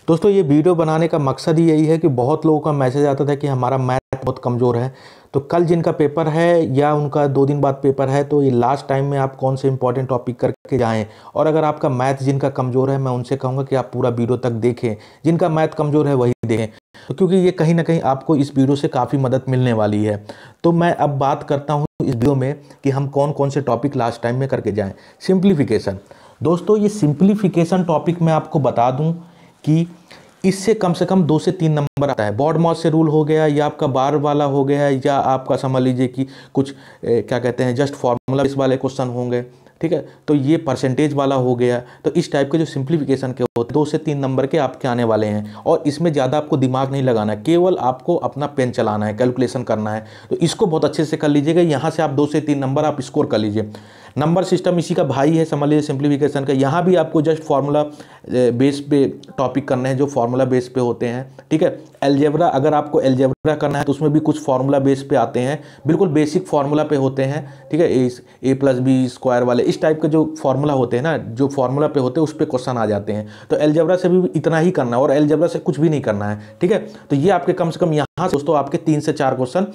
दोस्तों ये वीडियो बनाने का मकसद ही यही है कि बहुत लोगों का मैसेज आता था कि हमारा मैथ बहुत कमज़ोर है। तो कल जिनका पेपर है या उनका 2 दिन बाद पेपर है, तो ये लास्ट टाइम में आप कौन से इंपॉर्टेंट टॉपिक करके जाएं। और अगर आपका मैथ जिनका कमज़ोर है, मैं उनसे कहूँगा कि आप पूरा वीडियो तक देखें। जिनका मैथ कमज़ोर है वही देखें, तो क्योंकि ये कहीं ना कहीं आपको इस वीडियो से काफ़ी मदद मिलने वाली है। तो मैं अब बात करता हूँ इस वीडियो में कि हम कौन कौन से टॉपिक लास्ट टाइम में करके जाएँ। सिंप्लीफिकेशन। दोस्तों ये सिंप्लीफिकेशन टॉपिक मैं आपको बता दूँ कि इससे कम से कम 2 से 3 नंबर आता है। बॉडमॉस से रूल हो गया, या आपका बार वाला हो गया, या आपका समझ लीजिए कि कुछ क्या कहते हैं जस्ट फॉर्मूला बेस वाले क्वेश्चन होंगे, ठीक है। तो ये परसेंटेज वाला हो गया। तो इस टाइप के जो सिंप्लीफिकेशन के होते हैं 2 से 3 नंबर के आपके आने वाले हैं, और इसमें ज़्यादा आपको दिमाग नहीं लगाना है, केवल आपको अपना पेन चलाना है, कैलकुलेशन करना है। तो इसको बहुत अच्छे से कर लीजिएगा। यहाँ से आप 2 से 3 नंबर आप स्कोर कर लीजिए। नंबर सिस्टम इसी का भाई है, समझ लीजिए सिंप्लीफिकेशन का। यहाँ भी आपको जस्ट फार्मूला बेस पे टॉपिक करने हैं जो फार्मूला बेस पे होते हैं, ठीक है। अलजेब्रा, अगर आपको अलजेब्रा करना है तो उसमें भी कुछ फार्मूला बेस पे आते हैं, बिल्कुल बेसिक फार्मूला पे होते हैं, ठीक है। a+b² वाले इस टाइप के जो फार्मूला होते हैं ना, जो फार्मूला पे होते हैं उस पर क्वेश्चन आ जाते हैं। तो अलजेब्रा से भी इतना ही करना है, और अलजेब्रा से कुछ भी नहीं करना है, ठीक है। तो ये आपके कम से कम यहाँ से दोस्तों आपके 3 से 4 क्वेश्चन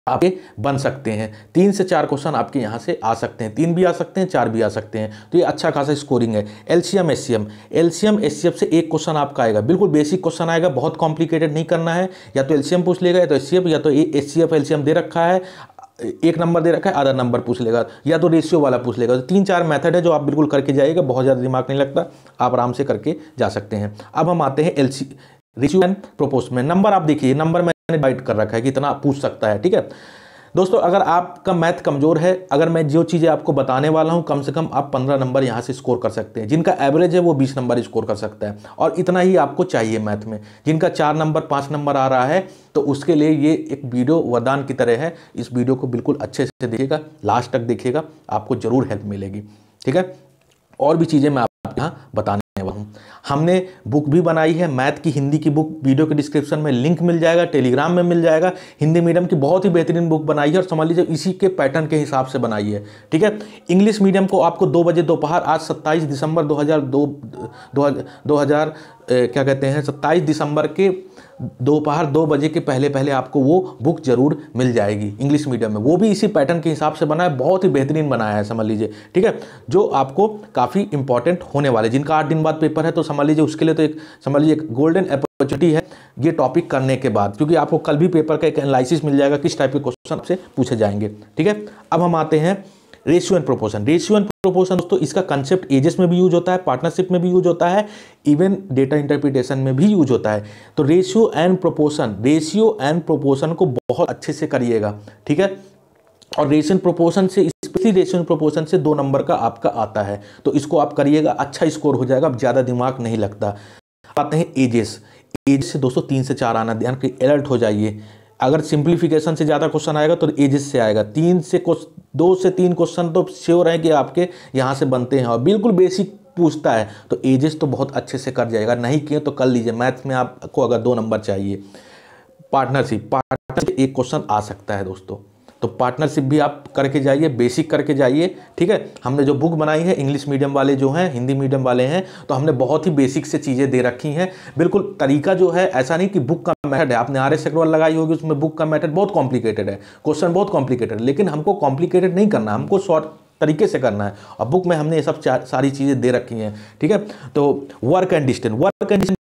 आपके बन सकते हैं। 3 से 4 क्वेश्चन आपके यहाँ से आ सकते हैं, 3 भी आ सकते हैं, 4 भी आ सकते हैं। तो ये अच्छा खासा स्कोरिंग है। एलसीएम एचसीएफ से एक क्वेश्चन आपका आएगा, बिल्कुल बेसिक क्वेश्चन आएगा, बहुत कॉम्प्लिकेटेड नहीं करना है। या तो एलसीएम पूछ लेगा, या तो एचसीएफ, या तो एचसीएफ एलसीएम दे रखा है, एक नंबर दे रखा है, आधा नंबर पूछ लेगा, या तो रेशियो वाला पूछ लेगा। तो 3-4 मेथड है जो आप बिल्कुल करके जाइएगा, बहुत ज़्यादा दिमाग नहीं लगता, आप आराम से करके जा सकते हैं। अब हम आते हैं रेशियो एंड प्रोपोर्शन में। नंबर आप देखिए, नंबर मैंने डिवाइड कर रखा है कि इतना पूछ सकता है, ठीक है। दोस्तों अगर आपका मैथ कमज़ोर है, अगर मैं जो चीज़ें आपको बताने वाला हूं, कम से कम आप 15 नंबर यहां से स्कोर कर सकते हैं। जिनका एवरेज है वो 20 नंबर स्कोर कर सकता है, और इतना ही आपको चाहिए मैथ में। जिनका 4 नंबर 5 नंबर आ रहा है, तो उसके लिए ये एक वीडियो वरदान की तरह है। इस वीडियो को बिल्कुल अच्छे से देखिएगा, लास्ट तक देखिएगा, आपको ज़रूर हेल्प मिलेगी, ठीक है। और भी चीज़ें मैं आपको यहाँ बताने वाला हूँ। हमने बुक भी बनाई है, मैथ की हिंदी की बुक, वीडियो के डिस्क्रिप्शन में लिंक मिल जाएगा, टेलीग्राम में मिल जाएगा। हिंदी मीडियम की बहुत ही बेहतरीन बुक बनाई है, और समझ लीजिए इसी के पैटर्न के हिसाब से बनाई है, ठीक है। इंग्लिश मीडियम को आपको 2 बजे दोपहर, आज 27 दिसंबर 27 दिसंबर के दोपहर 2 बजे के पहले आपको वो बुक जरूर मिल जाएगी इंग्लिश मीडियम में। वो भी इसी पैटर्न के हिसाब से बना है, बहुत ही बेहतरीन बनाया है, समझ लीजिए, ठीक है। जो आपको काफ़ी इंपॉर्टेंट होने वाले, जिनका 8 दिन बाद पेपर है, तो समझ लीजिए उसके लिए तो एक समझ लीजिए एक गोल्डन अपॉर्चुनिटी है ये टॉपिक करने के बाद, क्योंकि आपको कल भी पेपर का एक एनालिसिस मिल जाएगा, किस टाइप के क्वेश्चन आपसे पूछे जाएंगे, ठीक है। अब हम आते हैं ratio and proportion. Ratio and proportion दोस्तों इसका कंसेप्ट एजेस में भी यूज होता है, पार्टनरशिप में भी यूज होता है, इवन डेटा इंटरप्रिटेशन में भी यूज होता है। तो रेशियो एंड प्रोपोर्शन को बहुत अच्छे से करिएगा, ठीक है। और रेशियो एंड प्रोपोर्शन से, स्पेशली रेशियो एंड प्रोपोर्शन से 2 नंबर का आपका आता है, तो इसको आप करिएगा, अच्छा स्कोर हो जाएगा, अब ज़्यादा दिमाग नहीं लगता। आते हैं एजेस से दोस्तों 3 से 4 आना, ध्यान के अलर्ट हो जाइए। अगर सिंप्लीफिकेशन से ज़्यादा क्वेश्चन आएगा तो एजेस से आएगा। 2 से 3 क्वेश्चन तो श्योर है कि आपके यहाँ से बनते हैं, और बिल्कुल बेसिक पूछता है, तो एजेस तो बहुत अच्छे से कर जाएगा। नहीं किए तो कर लीजिए, मैथ्स में आपको अगर 2 नंबर चाहिए। पार्टनरशिप एक क्वेश्चन आ सकता है दोस्तों, तो पार्टनरशिप भी आप करके जाइए, बेसिक करके जाइए, ठीक है। हमने जो बुक बनाई है, इंग्लिश मीडियम वाले जो हैं, हिंदी मीडियम वाले हैं, तो हमने बहुत ही बेसिक से चीज़ें दे रखी हैं। बिल्कुल तरीका जो है, ऐसा नहीं कि बुक का मेथड है, आपने RS अग्रवाल लगाई होगी, उसमें बुक का मेथड बहुत कॉम्प्लिकेटेड है, क्वेश्चन बहुत कॉम्प्लिकेटेड, लेकिन हमको कॉम्प्लिकेटेड नहीं करना, हमको शॉर्ट तरीके से करना है। और बुक में हमने ये सब सारी चीज़ें दे रखी हैं, ठीक है। तो वर्क एंड डिस्टेंस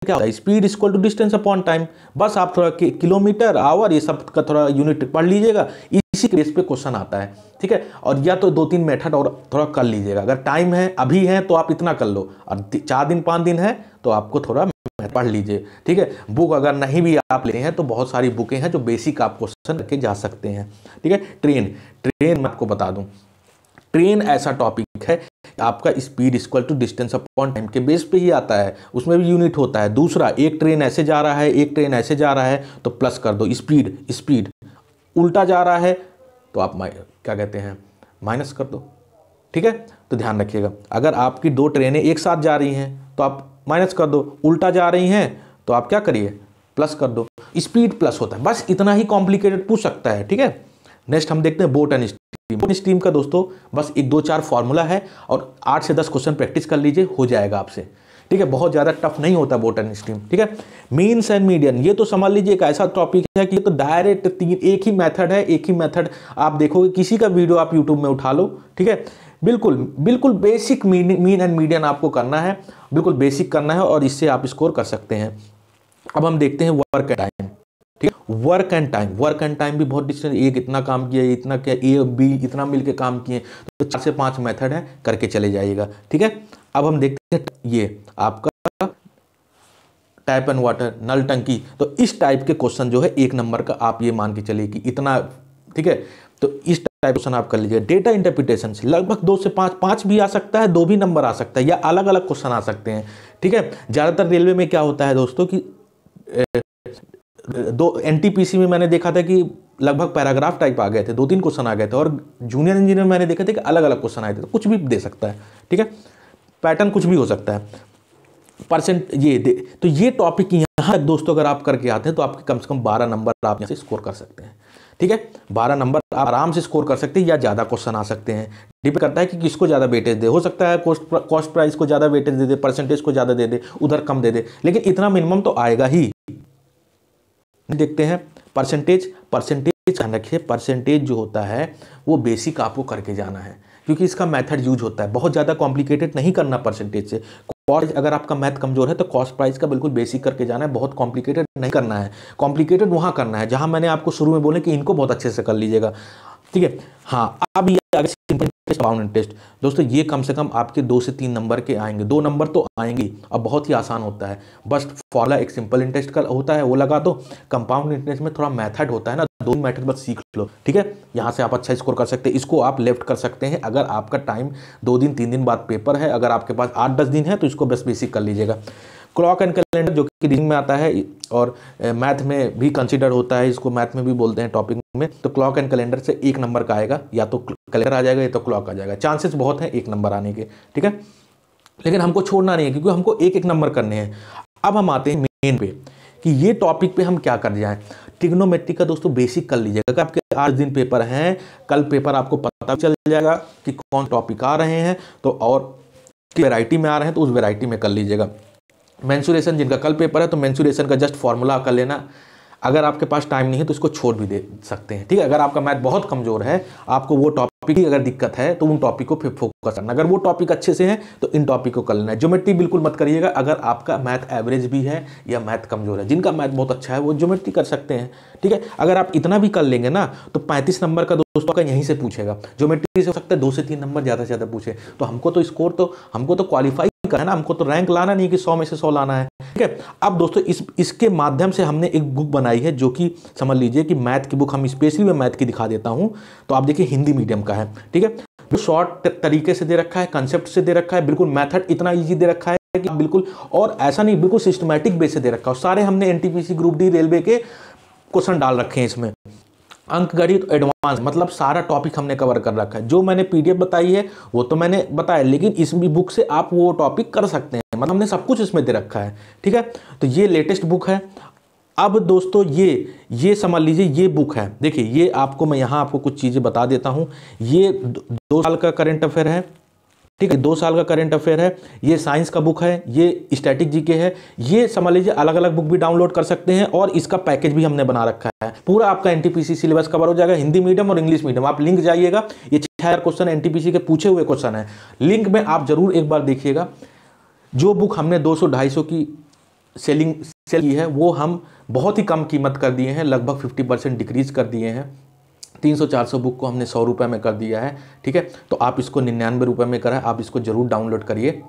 क्या होता है? Speed equal to distance upon time. बस आप थोड़ा किलोमीटर, आवर, ये सब का थोड़ा यूनिट पढ़ लीजिएगा, इसी के बेस पे क्वेश्चन आता है, ठीक है। और या तो 2-3 मेथड और थोड़ा कर लीजिएगा। अगर टाइम है, अभी है, तो आप इतना कर लो, और 4 दिन 5 दिन है तो आपको थोड़ा पढ़ लीजिए, ठीक है। बुक अगर नहीं भी आप लेते हैं तो बहुत सारी बुकें हैं जो बेसिक आप क्वेश्चन करके जा सकते हैं, ठीक है। ट्रेन मैं आपको बता दूं, ट्रेन ऐसा टॉपिक है, आपका speed equal to distance upon time के बेस पे ही आता है, उसमें भी यूनिट होता है। दूसरा, एक ट्रेन ऐसे जा रहा है, एक ट्रेन ऐसे जा रहा है, तो प्लस कर दो। स्पीड उल्टा जा रहा है तो आप क्या कहते हैं, माइनस कर दो, ठीक है। तो ध्यान रखिएगा, अगर आपकी 2 ट्रेनें एक साथ जा रही हैं तो आप माइनस कर दो, उल्टा जा रही हैं तो आप क्या करिए, प्लस कर दो। स्पीड प्लस होता है, बस इतना ही कॉम्प्लिकेटेड पूछ सकता है, ठीक है। नेक्स्ट हम देखते हैं बोट एंड स्ट्रीम का। दोस्तों बस 1-2-4 फॉर्मूला है, और 8 से 10 क्वेश्चन प्रैक्टिस कर लीजिए, हो जाएगा आपसे, ठीक है, बहुत ज़्यादा टफ नहीं होता बोटनी स्ट्रीम। ठीक है, मीन्स एंड मीडियन, ये तो समझ लीजिए एक ऐसा टॉपिक है कि ये तो डायरेक्ट एक ही मेथड है, एक ही मेथड आप देखोगे, किसी का वीडियो आप यूट्यूब में उठा लो, ठीक है, बिल्कुल बिल्कुल बेसिक मीन एंड मीडियन आपको करना है, बिल्कुल बेसिक करना है और इससे आप स्कोर कर सकते हैं। अब हम देखते हैं वर्क एंड टाइम। ठीक है, वर्क एंड टाइम भी बहुत डिस्टेंस, एक इतना काम किया, इतना क्या, ए और बी इतना मिलके काम किए, तो 4 से 5 मेथड है, करके चले जाइएगा। ठीक है, अब हम देखते हैं ये आपका टैप एंड वाटर, नल टंकी, तो इस टाइप के क्वेश्चन जो है 1 नंबर का आप ये मान के चलिए कि इतना, ठीक है, तो इस टाइप क्वेश्चन आप कर लीजिए। डेटा इंटरप्रिटेशन से लगभग 2 से 5 भी आ सकता है, 2 भी नंबर आ सकता है, या अलग अलग क्वेश्चन आ सकते हैं। ठीक है, ज़्यादातर रेलवे में क्या होता है दोस्तों कि एनटीपीसी में मैंने देखा था कि लगभग पैराग्राफ टाइप आ गए थे, 2-3 क्वेश्चन आ गए थे, और जूनियर इंजीनियर में मैंने देखा था कि अलग अलग क्वेश्चन आए थे, तो कुछ भी दे सकता है। ठीक है, पैटर्न कुछ भी हो सकता है, परसेंट ये दे, तो ये टॉपिक यहाँ दोस्तों अगर आप करके आते हैं तो आपके कम से कम 12 नंबर आप यहाँ से स्कोर कर सकते हैं। ठीक है, 12 नंबर आप आराम से स्कोर कर सकते हैं, या ज़्यादा क्वेश्चन आ सकते हैं, डिपेंड करता है कि किसको ज़्यादा वेटेज दे। हो सकता है कॉस्ट प्राइस को ज़्यादा वेटेज दे दे, परसेंटेज को ज़्यादा दे दे, उधर कम दे दे, लेकिन इतना मिनिमम तो आएगा ही। देखते हैं परसेंटेज ध्यान रखिए, परसेंटेज जो होता है वो बेसिक आपको करके जाना है, क्योंकि इसका मेथड यूज होता है, बहुत ज़्यादा कॉम्प्लिकेटेड नहीं करना परसेंटेज से। कॉस्ट, अगर आपका मैथ कमजोर है तो कॉस्ट प्राइस का बिल्कुल बेसिक करके जाना है, बहुत कॉम्प्लिकेटेड नहीं करना है। कॉम्प्लिकेटेड वहाँ करना है जहाँ मैंने आपको शुरू में बोले कि इनको बहुत अच्छे से कर लीजिएगा। ठीक है, हाँ, अब ये सिंपल कंपाउंड टेस्ट दोस्तों, ये कम से कम आपके 2 से 3 नंबर के आएंगे, 2 नंबर तो आएंगे, और बहुत ही आसान होता है। बस फॉर्मूला एक सिंपल इंटरेस्ट का होता है, वो लगा दो। कंपाउंड इंटरेस्ट में थोड़ा मेथड होता है ना, 2 मेथड बस सीख लो। ठीक है, यहाँ से आप अच्छा स्कोर कर सकते हैं, इसको आप लेफ्ट कर सकते हैं। अगर आपका टाइम 2 दिन 3 दिन बाद पेपर है, अगर आपके पास 8-10 दिन है तो इसको बस बेसिक कर लीजिएगा। क्लॉक एंड कैलेंडर जो कि रीडिंग में आता है और मैथ में भी कंसीडर होता है, इसको मैथ में भी बोलते हैं टॉपिक में, तो क्लॉक एंड कैलेंडर से 1 नंबर का आएगा, या तो कैलेंडर आ जाएगा या तो क्लॉक आ जाएगा, चांसेस बहुत हैं 1 नंबर आने के। ठीक है, लेकिन हमको छोड़ना नहीं है, क्योंकि हमको 1-1 नंबर करने हैं। अब हम आते हैं मेन पे कि ये टॉपिक पे हम क्या कर जाएं। ट्रिग्नोमेट्री का दोस्तों बेसिक कर लीजिएगा, कि आपके 8 दिन पेपर हैं, कल पेपर आपको पता चल जाएगा कि कौन टॉपिक आ रहे हैं, तो और किस वैरायटी में आ रहे हैं, तो उस वैरायटी में कर लीजिएगा। मेंसुरेशन, जिनका कल पेपर है तो मेंसुरेशन का जस्ट फॉर्मूला कर लेना, अगर आपके पास टाइम नहीं है तो इसको छोड़ भी दे सकते हैं। ठीक है, अगर आपका मैथ बहुत कमजोर है, आपको वो टॉपिक की अगर दिक्कत है तो उन टॉपिक को फिर फोकस करना, अगर वो टॉपिक अच्छे से हैं तो इन टॉपिक को कर लेना है। ज्योमेट्री बिल्कुल मत करिएगा, अगर आपका मैथ एवरेज भी है या मैथ कमजोर है। जिनका मैथ बहुत अच्छा है वो ज्योमेट्री कर सकते हैं। ठीक है, अगर आप इतना भी कर लेंगे ना तो 35 नंबर का दोस्तों का यहीं से पूछेगा, ज्योमेट्री से हो सकता है 2 से 3 नंबर ज़्यादा से ज़्यादा पूछे, तो हमको तो स्कोर तो हमको तो क्वालिफाई करना है ना, हमको तो रैंक लाना नहीं कि 100 में से 100 लाना है। ठीक है, अब दोस्तों इसके माध्यम से हमने एक बुक बनाई है, जो कि समझ लीजिए कि मैथ की बुक, हम स्पेशली मैं मैथ की दिखा देता हूं, तो आप देखिए हिंदी मीडियम का है। ठीक है, जो शॉर्ट तरीके से दे रखा है, कंसेप्ट से दे रखा है, बिल्कुल मेथड इतना ईजी दे रखा है कि बिल्कुल, और ऐसा नहीं, बिल्कुल सिस्टमैटिक बेस से दे रखा है। सारे हमने एनटीपीसी ग्रुप डी रेलवे के क्वेश्चन डाल रखे हैं इसमें, अंक गणित एडवांस, मतलब सारा टॉपिक हमने कवर कर रखा है। जो मैंने पीडीएफ बताई है वो तो मैंने बताया, लेकिन इस बुक से आप वो टॉपिक कर सकते हैं, मतलब हमने सब कुछ इसमें दे रखा है। ठीक है, तो ये लेटेस्ट बुक है। अब दोस्तों ये समझ लीजिए, ये बुक है, देखिए ये आपको मैं यहाँ आपको कुछ चीज़ें बता देता हूँ। ये 2 साल का करंट अफेयर है। ठीक है, 2 साल का करंट अफेयर है। ये साइंस का बुक है, ये स्टैटिक जीके है। ये समझ लीजिए अलग अलग बुक भी डाउनलोड कर सकते हैं, और इसका पैकेज भी हमने बना रखा है। पूरा आपका एनटीपीसी सिलेबस कवर हो जाएगा, हिंदी मीडियम और इंग्लिश मीडियम। आप लिंक जाइएगा, ये 6000 क्वेश्चन एनटीपीसी के पूछे हुए क्वेश्चन है, लिंक में आप जरूर एक बार देखिएगा। जो बुक हमने 200-250 की सेल की है, वो हम बहुत ही कम कीमत कर दिए हैं, लगभग 50% डिक्रीज कर दिए हैं। 300-400 बुक को हमने 100 रुपये में कर दिया है। ठीक है, तो आप इसको 99 रुपये में करा है, आप इसको जरूर डाउनलोड करिए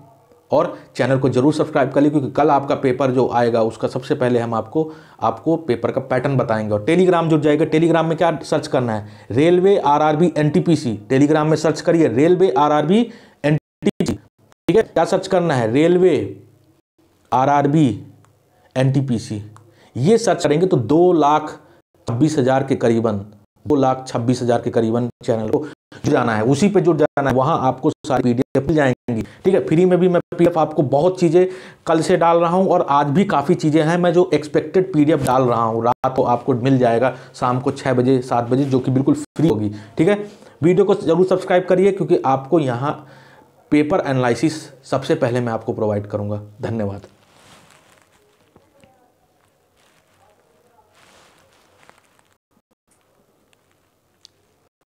और चैनल को जरूर सब्सक्राइब करिए, क्योंकि कल आपका पेपर जो आएगा उसका सबसे पहले हम आपको पेपर का पैटर्न बताएंगे। और टेलीग्राम जुड़ जाएगा। टेलीग्राम में क्या सर्च करना है, रेलवे आरआरबी एनटीपीसी, टेलीग्राम में सर्च करिए रेलवे आरआरबी एनटीपीसी। ठीक है, क्या सर्च करना है, रेलवे आरआरबी एनटीपीसी, ये सर्च करेंगे तो 2,26,000 के करीबन 2,26,000 के करीबन चैनल को जुड़ जाना है, उसी पे जुड़ जाना है। वहां आपको सारी पीडीएफ मिल जाएंगी। ठीक है, फ्री में भी मैं पीडीएफ आपको बहुत चीज़ें कल से डाल रहा हूं, और आज भी काफ़ी चीज़ें हैं मैं जो एक्सपेक्टेड पीडीएफ डाल रहा हूं। रात को आपको मिल जाएगा, शाम को 6 बजे 7 बजे, जो कि बिल्कुल फ्री होगी। ठीक है, वीडियो को जरूर सब्सक्राइब करिए, क्योंकि आपको यहाँ पेपर एनालिसिस सबसे पहले मैं आपको प्रोवाइड करूँगा। धन्यवाद।